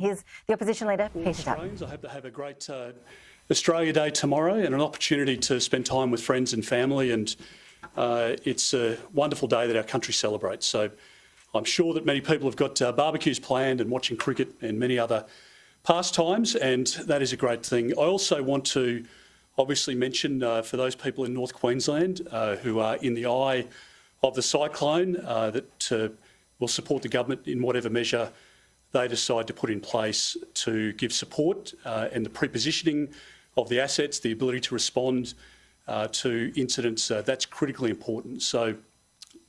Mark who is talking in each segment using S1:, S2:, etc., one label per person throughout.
S1: Here's the Opposition Leader,
S2: All
S1: Peter Dutton.
S2: Australians, I hope they have a great Australia Day tomorrow and an opportunity to spend time with friends and family, and it's a wonderful day that our country celebrates. So I'm sure that many people have got barbecues planned and watching cricket and many other pastimes, and that is a great thing. I also want to obviously mention for those people in North Queensland who are in the eye of the cyclone that will support the government in whatever measure they decide to put in place to give support and the prepositioning of the assets, the ability to respond to incidents, that's critically important. So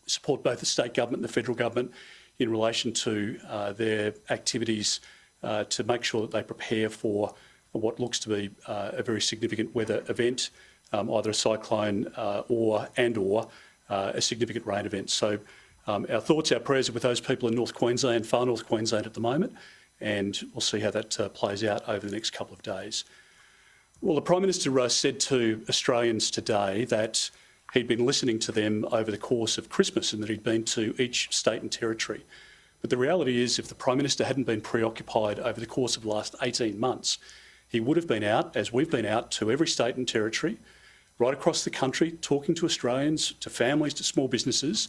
S2: support both the state government and the federal government in relation to their activities to make sure that they prepare for what looks to be a very significant weather event, either a cyclone or a significant rain event. So our thoughts, our prayers are with those people in North Queensland, far North Queensland at the moment, and we'll see how that plays out over the next couple of days. Well, the Prime Minister said to Australians today that he'd been listening to them over the course of Christmas and that he'd been to each state and territory. But the reality is, if the Prime Minister hadn't been preoccupied over the course of the last 18 months, he would have been out, as we've been out, to every state and territory, right across the country, talking to Australians, to families, to small businesses,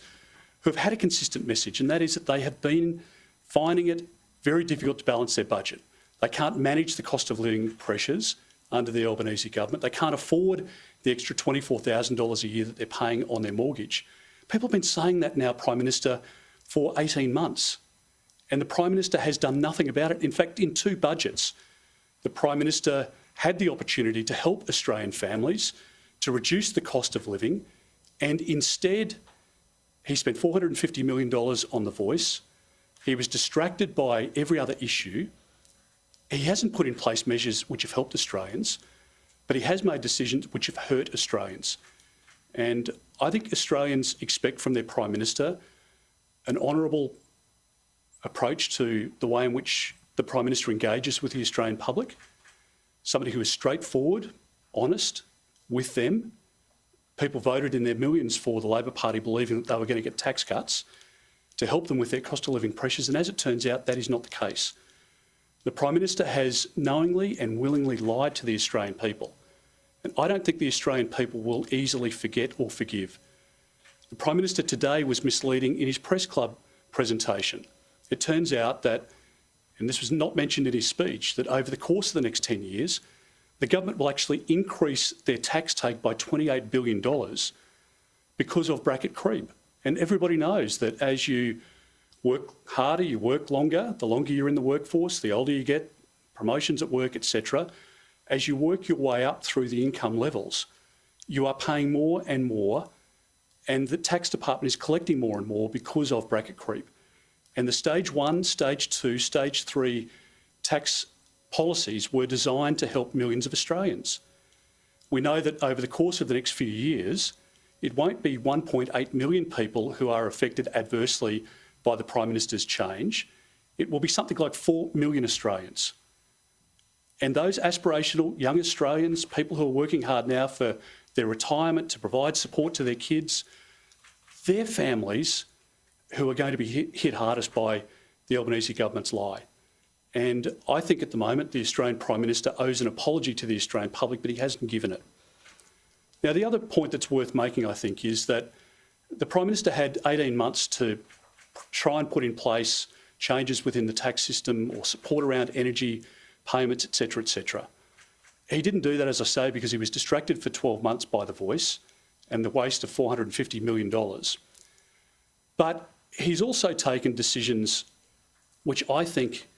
S2: who have had a consistent message, and that is that they have been finding it very difficult to balance their budget. They can't manage the cost of living pressures under the Albanese government. They can't afford the extra $24,000 a year that they're paying on their mortgage. People have been saying that now, Prime Minister, for 18 months, and the Prime Minister has done nothing about it. In fact, in 2 budgets, the Prime Minister had the opportunity to help Australian families to reduce the cost of living, and instead he spent $450 million on The Voice. He was distracted by every other issue. He hasn't put in place measures which have helped Australians, but he has made decisions which have hurt Australians. And I think Australians expect from their Prime Minister an honourable approach to the way in which the Prime Minister engages with the Australian public, somebody who is straightforward, honest with them. People voted in their millions for the Labor Party, believing that they were going to get tax cuts to help them with their cost of living pressures, and as it turns out, that is not the case. The Prime Minister has knowingly and willingly lied to the Australian people, and I don't think the Australian people will easily forget or forgive. The Prime Minister today was misleading in his press club presentation. It turns out that, and this was not mentioned in his speech, that over the course of the next 10 years, the government will actually increase their tax take by $28 billion because of bracket creep. And everybody knows that as you work harder, you work longer, the longer you're in the workforce, the older you get, promotions at work, etc. As you work your way up through the income levels, you are paying more and more, and the tax department is collecting more and more because of bracket creep. And the stage 1, stage 2, stage 3 tax policies were designed to help millions of Australians. We know that over the course of the next few years, it won't be 1.8 million people who are affected adversely by the Prime Minister's change. It will be something like 4 million Australians. And those aspirational young Australians, people who are working hard now for their retirement, to provide support to their kids, their families who are going to be hit hardest by the Albanese government's lie. And I think at the moment the Australian Prime Minister owes an apology to the Australian public, but he hasn't given it. Now, the other point that's worth making, I think, is that the Prime Minister had 18 months to try and put in place changes within the tax system or support around energy payments, etc., etc. He didn't do that, as I say, because he was distracted for 12 months by The Voice and the waste of $450 million. But he's also taken decisions which I think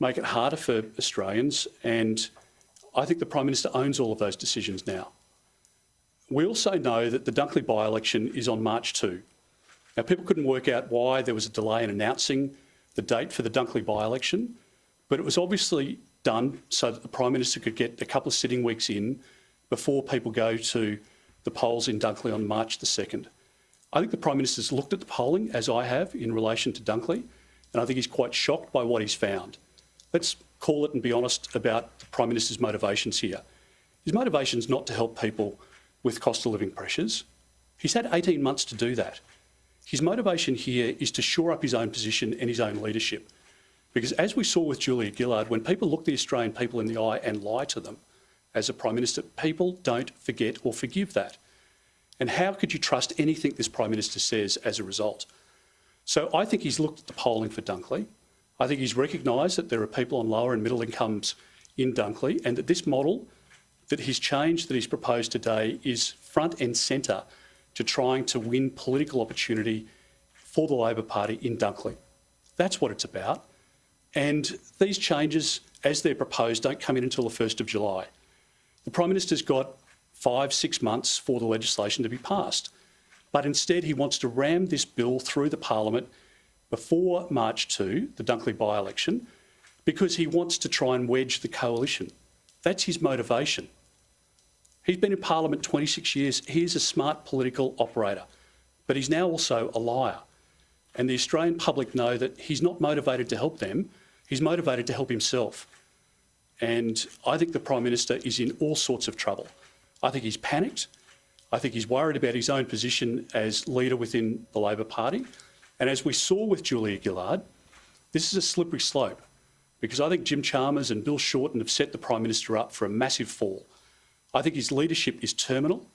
S2: make it harder for Australians, and I think the Prime Minister owns all of those decisions now. We also know that the Dunley by-election is on March 2. Now, people couldn't work out why there was a delay in announcing the date for the Dunley by-election, but it was obviously done so that the Prime Minister could get a couple of sitting weeks in before people go to the polls in Dunley on March the 2nd. I think the Prime Minister's looked at the polling, as I have, in relation to Dunley, and I think he's quite shocked by what he's found. Let's call it and be honest about the Prime Minister's motivations here. His motivation is not to help people with cost of living pressures. He's had 18 months to do that. His motivation here is to shore up his own position and his own leadership. Because as we saw with Julia Gillard, when people look the Australian people in the eye and lie to them as a Prime Minister, people don't forget or forgive that. And how could you trust anything this Prime Minister says as a result? So I think he's looked at the polling for Dunley. I think he's recognised that there are people on lower and middle incomes in Dunley, and that this model, that his change that he's proposed today, is front and centre to trying to win political opportunity for the Labor Party in Dunley. That's what it's about. And these changes, as they're proposed, don't come in until the 1st of July. The Prime Minister's got 5-6 months for the legislation to be passed. But instead, he wants to ram this bill through the Parliament before March 2, the Dunley by-election, because he wants to try and wedge the coalition. That's his motivation. He's been in Parliament 26 years. He is a smart political operator, but he's now also a liar. And the Australian public know that he's not motivated to help them, he's motivated to help himself. And I think the Prime Minister is in all sorts of trouble. I think he's panicked. I think he's worried about his own position as leader within the Labor Party. And as we saw with Julia Gillard, this is a slippery slope, because I think Jim Chalmers and Bill Shorten have set the Prime Minister up for a massive fall. I think his leadership is terminal.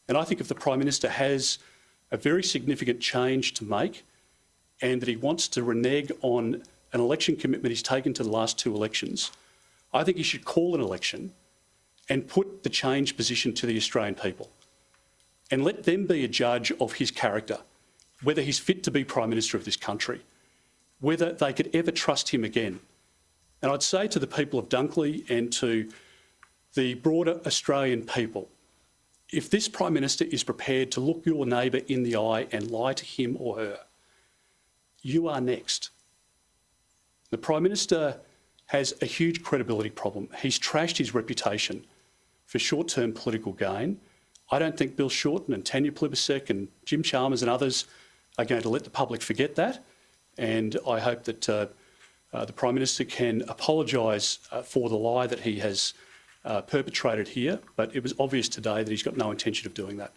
S2: And I think if the Prime Minister has a very significant change to make, and that he wants to renege on an election commitment he's taken to the last 2 elections, I think he should call an election and put the change position to the Australian people and let them be a judge of his character, whether he's fit to be Prime Minister of this country, whether they could ever trust him again. And I'd say to the people of Dunley and to the broader Australian people, if this Prime Minister is prepared to look your neighbour in the eye and lie to him or her, you are next. The Prime Minister has a huge credibility problem. He's trashed his reputation for short-term political gain. I don't think Bill Shorten and Tanya Plibersek and Jim Chalmers and others are going to let the public forget that. And I hope that the Prime Minister can apologise for the lie that he has perpetrated here. But it was obvious today that he's got no intention of doing that.